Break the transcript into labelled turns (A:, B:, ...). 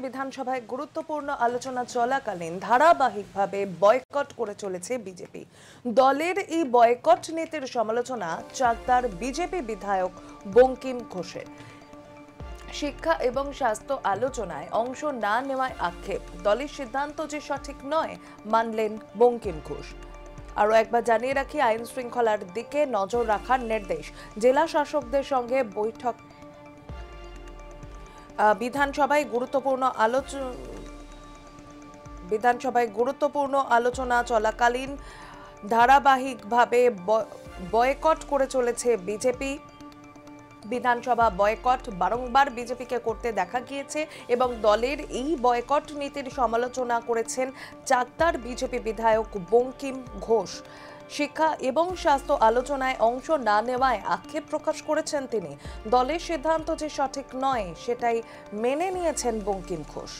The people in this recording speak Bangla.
A: বিধানসভায় গুরুত্বপূর্ণ আলোচনা চলাকালীন ধারাবাহিকভাবে বয়কট করে চলেছে বিজেপি। দলের এই বয়কট নীতির সমালোচনা চাকদার বিজেপি বিধায়ক বঙ্কিম ঘোষের। শিক্ষা এবং স্বাস্থ্য আলোচনায় অংশ না নেওয়ায় আক্ষেপ, দলের সিদ্ধান্ত যে সঠিক নয় মানলেন বঙ্কিম ঘোষ। আরও একবার জানিয়ে রাখি, আইন শৃঙ্খলার দিকে নজর রাখার নির্দেশ। জেলা শাসকদের সঙ্গে বৈঠক। বিধানসভায় গুরুত্বপূর্ণ আলোচনা চলাকালীন ধারাবাহিকভাবে বয়কট করে চলেছে বিজেপি। বিধানসভা বয়কট বারংবার বিজেপিকে করতে দেখা গিয়েছে এবং দলের এই বয়কট নীতির সমালোচনা করেছেন চাকদার বিজেপি বিধায়ক বঙ্কিম ঘোষ। শিক্ষা এবং স্বাস্থ্য আলোচনায় অংশ না নেওয়ায় আক্ষেপ প্রকাশ করেছেন তিনি। দলের সিদ্ধান্ত যে সঠিক নয় সেটাই মেনে নিয়েছেন বঙ্কিম ঘোষ।